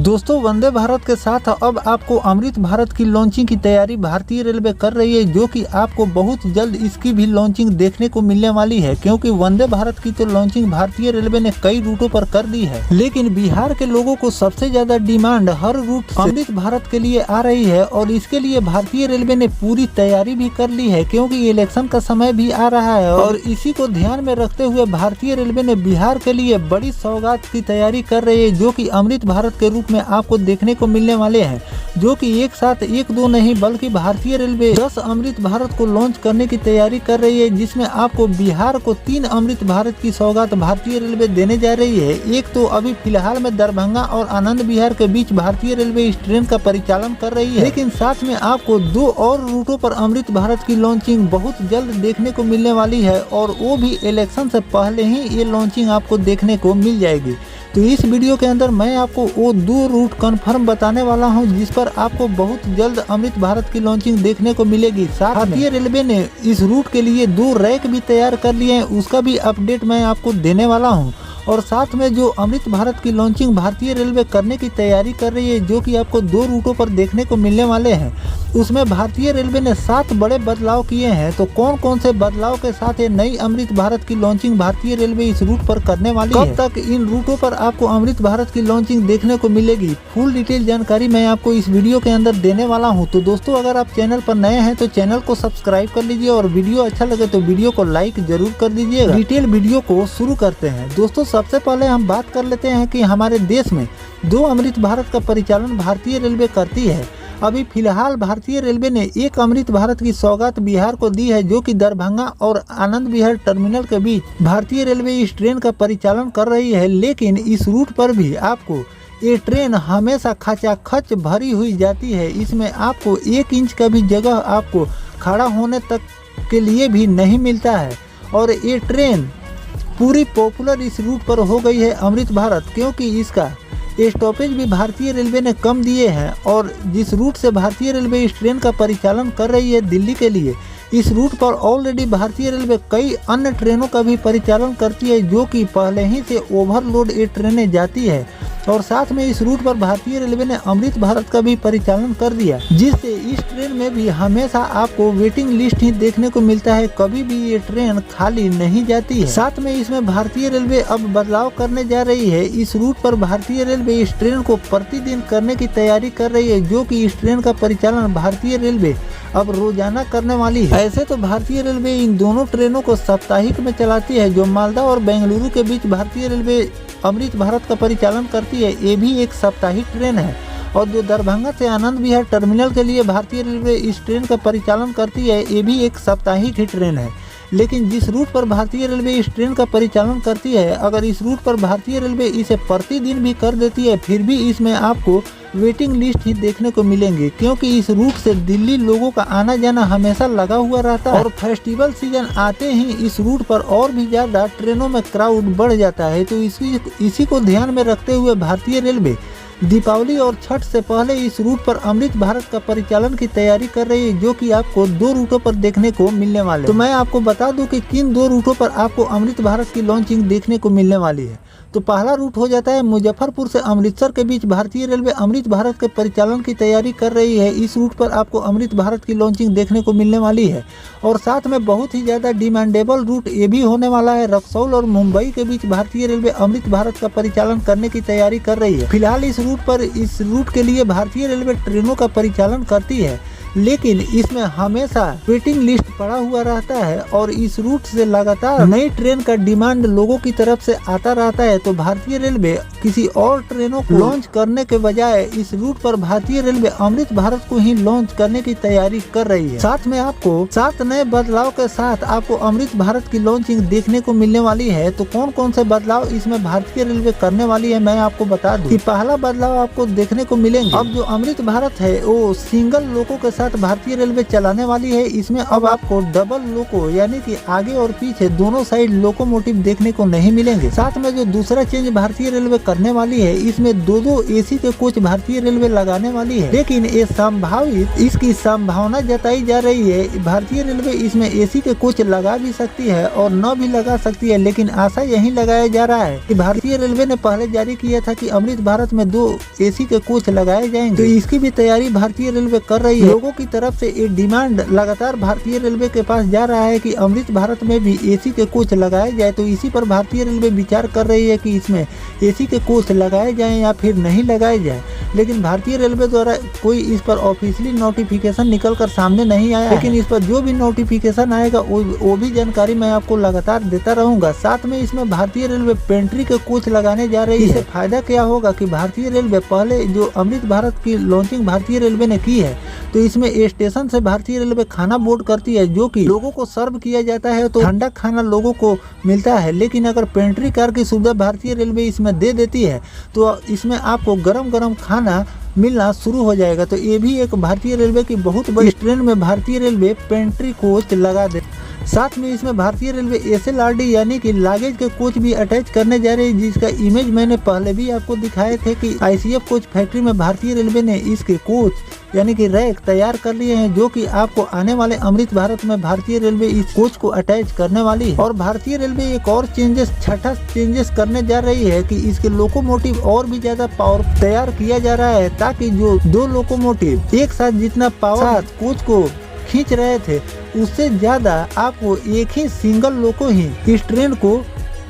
दोस्तों, वंदे भारत के साथ अब आपको अमृत भारत की लॉन्चिंग की तैयारी भारतीय रेलवे कर रही है, जो कि आपको बहुत जल्द इसकी भी लॉन्चिंग देखने को मिलने वाली है। क्योंकि वंदे भारत की तो लॉन्चिंग भारतीय रेलवे ने कई रूटों पर कर दी है, लेकिन बिहार के लोगों को सबसे ज्यादा डिमांड हर रूट से अमृत भारत के लिए आ रही है और इसके लिए भारतीय रेलवे ने पूरी तैयारी भी कर ली है। क्योंकि इलेक्शन का समय भी आ रहा है और इसी को ध्यान में रखते हुए भारतीय रेलवे ने बिहार के लिए बड़ी सौगात की तैयारी कर रही है, जो कि अमृत भारत के रूप में आपको देखने को मिलने वाले हैं। जो कि एक साथ एक दो नहीं बल्कि भारतीय रेलवे 10 अमृत भारत को लॉन्च करने की तैयारी कर रही है, जिसमें आपको बिहार को 3 अमृत भारत की सौगात भारतीय रेलवे देने जा रही है। एक तो अभी फिलहाल में दरभंगा और आनंद विहार के बीच भारतीय रेलवे इस ट्रेन का परिचालन कर रही है, लेकिन साथ में आपको 2 और रूटों पर अमृत भारत की लॉन्चिंग बहुत जल्द देखने को मिलने वाली है और वो भी इलेक्शन से पहले ही ये लॉन्चिंग आपको देखने को मिल जाएगी। तो इस वीडियो के अंदर मैं आपको वो 2 रूट कंफर्म बताने वाला हूं, जिस पर आपको बहुत जल्द अमृत भारत की लॉन्चिंग देखने को मिलेगी। साथ भारतीय रेलवे ने इस रूट के लिए 2 रैक भी तैयार कर लिए हैं, उसका भी अपडेट मैं आपको देने वाला हूं। और साथ में जो अमृत भारत की लॉन्चिंग भारतीय रेलवे करने की तैयारी कर रही है, जो कि आपको 2 रूटों पर देखने को मिलने वाले हैं, उसमें भारतीय रेलवे ने 7 बड़े बदलाव किए हैं। तो कौन कौन से बदलाव के साथ ये नई अमृत भारत की लॉन्चिंग भारतीय रेलवे इस रूट पर करने वाली है, कब तक इन रूटों पर आपको अमृत भारत की लॉन्चिंग देखने को मिलेगी, फुल डिटेल जानकारी मैं आपको इस वीडियो के अंदर देने वाला हूं। तो दोस्तों, अगर आप चैनल पर नए हैं तो चैनल को सब्सक्राइब कर लीजिए और वीडियो अच्छा लगे तो वीडियो को लाइक जरूर कर दीजिएगा। डिटेल वीडियो को शुरू करते हैं। दोस्तों, सबसे पहले हम बात कर लेते हैं कि हमारे देश में 2 अमृत भारत का परिचालन भारतीय रेलवे करती है। अभी फिलहाल भारतीय रेलवे ने 1 अमृत भारत की सौगात बिहार को दी है, जो कि दरभंगा और आनंद विहार टर्मिनल के बीच भारतीय रेलवे इस ट्रेन का परिचालन कर रही है। लेकिन इस रूट पर भी आपको ये ट्रेन हमेशा खचाखच भरी हुई जाती है। इसमें आपको 1 इंच का भी जगह आपको खड़ा होने तक के लिए भी नहीं मिलता है और ये ट्रेन पूरी पॉपुलर इस रूट पर हो गई है अमृत भारत, क्योंकि इसका स्टॉपेज भी भारतीय रेलवे ने कम दिए हैं। और जिस रूट से भारतीय रेलवे इस ट्रेन का परिचालन कर रही है दिल्ली के लिए, इस रूट पर ऑलरेडी भारतीय रेलवे कई अन्य ट्रेनों का भी परिचालन करती है, जो कि पहले ही से ओवरलोड ये ट्रेनें जाती है। और साथ में इस रूट पर भारतीय रेलवे ने अमृत भारत का भी परिचालन कर दिया, जिससे इस ट्रेन में भी हमेशा आपको वेटिंग लिस्ट ही देखने को मिलता है, कभी भी ये ट्रेन खाली नहीं जाती है। साथ में इसमें भारतीय रेलवे अब बदलाव करने जा रही है। इस रूट पर भारतीय रेलवे इस ट्रेन को प्रतिदिन करने की तैयारी कर रही है, जो कि इस ट्रेन का परिचालन भारतीय रेलवे अब रोजाना करने वाली है। ऐसे तो भारतीय रेलवे इन दोनों ट्रेनों को साप्ताहिक में चलाती है। जो मालदा और बेंगलुरु के बीच भारतीय रेलवे अमृत भारत का परिचालन करती है, ये भी एक साप्ताहिक ट्रेन है। और जो दरभंगा से आनंद विहार टर्मिनल के लिए भारतीय रेलवे इस ट्रेन का परिचालन करती है, ये भी एक साप्ताहिक ही ट्रेन है। लेकिन जिस रूट पर भारतीय रेलवे इस ट्रेन का परिचालन करती है, अगर इस रूट पर भारतीय रेलवे इसे प्रतिदिन भी कर देती है, फिर भी इसमें आपको वेटिंग लिस्ट ही देखने को मिलेंगे, क्योंकि इस रूट से दिल्ली लोगों का आना जाना हमेशा लगा हुआ रहता है और फेस्टिवल सीजन आते ही इस रूट पर और भी ज्यादा ट्रेनों में क्राउड बढ़ जाता है। तो इसी को ध्यान में रखते हुए भारतीय रेलवे दीपावली और छठ से पहले इस रूट पर अमृत भारत का परिचालन की तैयारी कर रही है, जो कि आपको 2 रूटों पर देखने को मिलने वाले। तो मैं आपको बता दूं कि किन 2 रूटों पर आपको अमृत भारत की लॉन्चिंग देखने को मिलने वाली है। तो पहला रूट हो जाता है मुजफ्फरपुर से अमृतसर के बीच भारतीय रेलवे अमृत भारत के परिचालन की तैयारी कर रही है। इस रूट पर आपको अमृत भारत की लॉन्चिंग देखने को मिलने वाली है। और साथ में बहुत ही ज़्यादा डिमांडेबल रूट ये भी होने वाला है, रक्सौल और मुंबई के बीच भारतीय रेलवे अमृत भारत का परिचालन करने की तैयारी कर रही है। फिलहाल इस रूट के लिए भारतीय रेलवे ट्रेनों का परिचालन करती है, लेकिन इसमें हमेशा वेटिंग लिस्ट पड़ा हुआ रहता है और इस रूट से लगातार नई ट्रेन का डिमांड लोगों की तरफ से आता रहता है। तो भारतीय रेलवे किसी और ट्रेनों को लॉन्च करने के बजाय इस रूट पर भारतीय रेलवे अमृत भारत को ही लॉन्च करने की तैयारी कर रही है। साथ में आपको 7 नए बदलाव के साथ आपको अमृत भारत की लॉन्चिंग देखने को मिलने वाली है। तो कौन कौन से बदलाव इसमें भारतीय रेलवे करने वाली है, मैं आपको बता दूं कि पहला बदलाव आपको देखने को मिलेंगे। अब जो अमृत भारत है वो सिंगल लोगों के साथ भारतीय रेलवे चलाने वाली है। इसमें अब आपको डबल लोको यानी कि आगे और पीछे दोनों साइड लोकोमोटिव देखने को नहीं मिलेंगे। साथ में जो दूसरा चेंज भारतीय रेलवे करने वाली है, इसमें दो एसी के कोच भारतीय रेलवे लगाने वाली है, लेकिन ये संभावित इसकी संभावना जताई जा रही है भारतीय रेलवे इसमें एसी के कोच लगा भी सकती है और न भी लगा सकती है। लेकिन आशा यही लगाया जा रहा है कि भारतीय रेलवे ने पहले जारी किया था कि अमृत भारत में 2 एसी के कोच लगाए जाएंगे, तो इसकी भी तैयारी भारतीय रेलवे कर रही है। लोगों की तरफ से एक डिमांड लगातार भारतीय रेलवे के पास जा रहा है कि अमृत भारत में भी एसी के कोच लगाए जाए, तो इसी पर भारतीय रेलवे विचार कर रही है कि इसमें एसी के कोच लगाए जाएं या फिर नहीं लगाए जाए। लेकिन भारतीय रेलवे द्वारा कोई इस पर ऑफिशियली नोटिफिकेशन निकल कर सामने नहीं आया, लेकिन इस पर जो भी नोटिफिकेशन आएगा वो भी जानकारी मैं आपको लगातार देता रहूंगा। साथ में इसमें भारतीय रेलवे पेंट्री के कोच लगाने जा रही है। इससे फायदा क्या होगा कि भारतीय रेलवे पहले जो अमृत भारत की लॉन्चिंग भारतीय रेलवे ने की है, तो इसमें स्टेशन से भारतीय रेलवे खाना बोर्ड करती है, जो कि लोगों को सर्व किया जाता है, तो ठंडा खाना लोगों को मिलता है। लेकिन अगर पेंट्री कार की सुविधा भारतीय रेलवे इसमें दे देती है, तो इसमें आपको गरम खाना मिलना शुरू हो जाएगा। तो ये भी एक भारतीय रेलवे की बहुत बड़ी ट्रेन में भारतीय रेलवे पेंट्री कोच लगा दे। साथ में इसमें भारतीय रेलवे SLRD यानी कि लागेज के कोच भी अटैच करने जा रही है, जिसका इमेज मैंने पहले भी आपको दिखाए थे कि ICF कोच फैक्ट्री में भारतीय रेलवे ने इसके कोच यानी कि रैक तैयार कर लिए हैं, जो कि आपको आने वाले अमृत भारत में भारतीय रेलवे इस कोच को अटैच करने वाली है। और भारतीय रेलवे एक और छठा चेंजेस करने जा रही है कि इसके लोकोमोटिव और भी ज्यादा पावर तैयार किया जा रहा है, ताकि जो 2 लोकोमोटिव एक साथ जितना पावर कोच को खींच रहे थे, उससे ज्यादा आपको एक ही सिंगल लोको ही इस ट्रेन को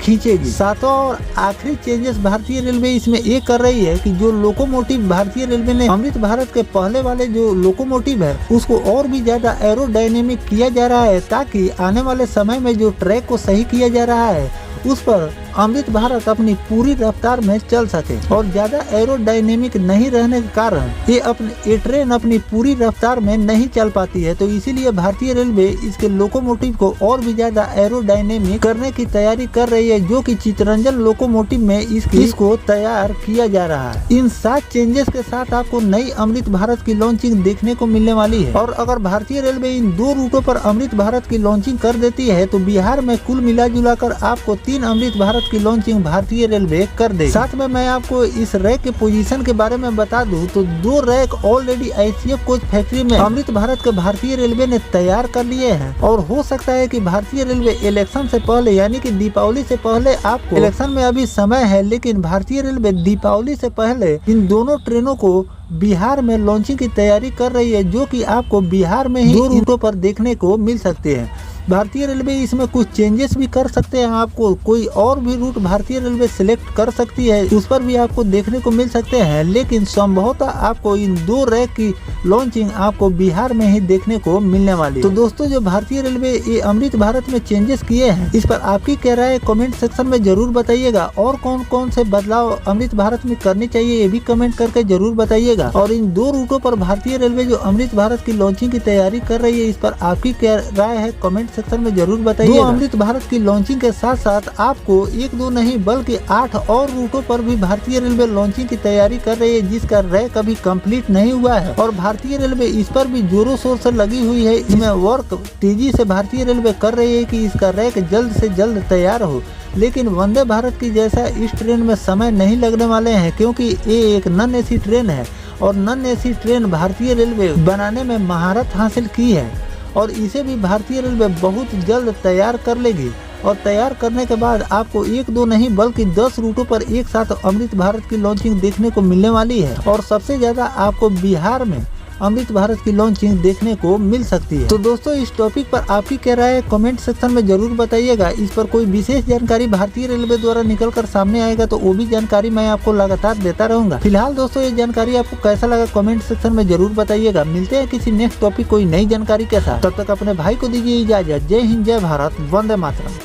खींचेगी। सातवां और आखिरी चेंजेस भारतीय रेलवे इसमें ये कर रही है कि जो लोकोमोटिव भारतीय रेलवे ने अमृत भारत के पहले वाले जो लोकोमोटिव है उसको और भी ज्यादा एरोडायनेमिक किया जा रहा है, ताकि आने वाले समय में जो ट्रैक को सही किया जा रहा है उस पर अमृत भारत अपनी पूरी रफ्तार में चल सके। और ज्यादा एरोडायनेमिक नहीं रहने के कारण ये ट्रेन अपनी पूरी रफ्तार में नहीं चल पाती है, तो इसीलिए भारतीय रेलवे इसके लोकोमोटिव को और भी ज्यादा एरोडायनेमिक करने की तैयारी कर रही है, जो कि चितरंजन लोकोमोटिव में इसको तैयार किया जा रहा है। इन 7 चेंजेस के साथ आपको नई अमृत भारत की लॉन्चिंग देखने को मिलने वाली है। और अगर भारतीय रेलवे इन 2 रूटों पर अमृत भारत की लॉन्चिंग कर देती है, तो बिहार में कुल मिला जुला कर आपको 3 अमृत भारत की लॉन्चिंग भारतीय रेलवे कर देगी। साथ में मैं आपको इस रैक के पोजीशन के बारे में बता दूं तो 2 rack already ICF coach factory में अमृत भारत के भारतीय रेलवे ने तैयार कर लिए हैं। और हो सकता है कि भारतीय रेलवे इलेक्शन से पहले यानी कि दीपावली से पहले, आपको इलेक्शन में अभी समय है, लेकिन भारतीय रेलवे दीपावली से पहले इन दोनों ट्रेनों को बिहार में लॉन्चिंग की तैयारी कर रही है, जो कि आपको बिहार में ही 2 रूटों पर देखने को मिल सकते हैं। भारतीय रेलवे इसमें कुछ चेंजेस भी कर सकते हैं, आपको कोई और भी रूट भारतीय रेलवे सिलेक्ट कर सकती है, उस पर भी आपको देखने को मिल सकते हैं। लेकिन संभवतः आपको इन 2 रैक की लॉन्चिंग आपको बिहार में ही देखने को मिलने वाली है। तो दोस्तों, जो भारतीय रेलवे ये अमृत भारत में चेंजेस किए हैं, इस पर आपकी क्या राय कमेंट सेक्शन में जरूर बताइएगा। और कौन कौन से बदलाव अमृत भारत में करने चाहिए ये भी कमेंट करके जरूर बताइएगा। और इन 2 रूटों पर भारतीय रेलवे जो अमृत भारत की लॉन्चिंग की तैयारी कर रही है, इस पर आपकी क्या राय है कमेंट सेक्शन में जरूर बताइए। अमृत भारत की लॉन्चिंग के साथ साथ आपको 1-2 नहीं बल्कि 8 और रूटों पर भी भारतीय रेलवे लॉन्चिंग की तैयारी कर रही है, जिसका रैक अभी कंप्लीट नहीं हुआ है। और भारतीय रेलवे इस पर भी जोरों शोर से लगी हुई है। इसमें वर्क तेजी से भारतीय रेलवे कर रही है कि इसका रैक जल्द से जल्द तैयार हो। लेकिन वंदे भारत की जैसा इस ट्रेन में समय नहीं लगने वाले हैं, क्योंकि ये एक नॉन एसी ट्रेन है और नॉन एसी ट्रेन भारतीय रेलवे बनाने में महारत हासिल की है और इसे भी भारतीय रेलवे बहुत जल्द तैयार कर लेगी। और तैयार करने के बाद आपको 1-2 नहीं बल्कि 10 रूटों पर एक साथ अमृत भारत की लॉन्चिंग देखने को मिलने वाली है। और सबसे ज्यादा आपको बिहार में अमृत भारत की लॉन्चिंग देखने को मिल सकती है। तो दोस्तों, इस टॉपिक पर आपकी क्या राय है कमेंट सेक्शन में जरूर बताइएगा। इस पर कोई विशेष जानकारी भारतीय रेलवे द्वारा निकल कर सामने आएगा तो वो भी जानकारी मैं आपको लगातार देता रहूंगा। फिलहाल दोस्तों, ये जानकारी आपको कैसा लगा कमेंट सेक्शन में जरूर बताइएगा। मिलते हैं किसी नेक्स्ट टॉपिक कोई नई जानकारी के साथ, तब तक अपने भाई को दीजिए इजाजत। जय हिंद, जय भारत, वंदे मातरम।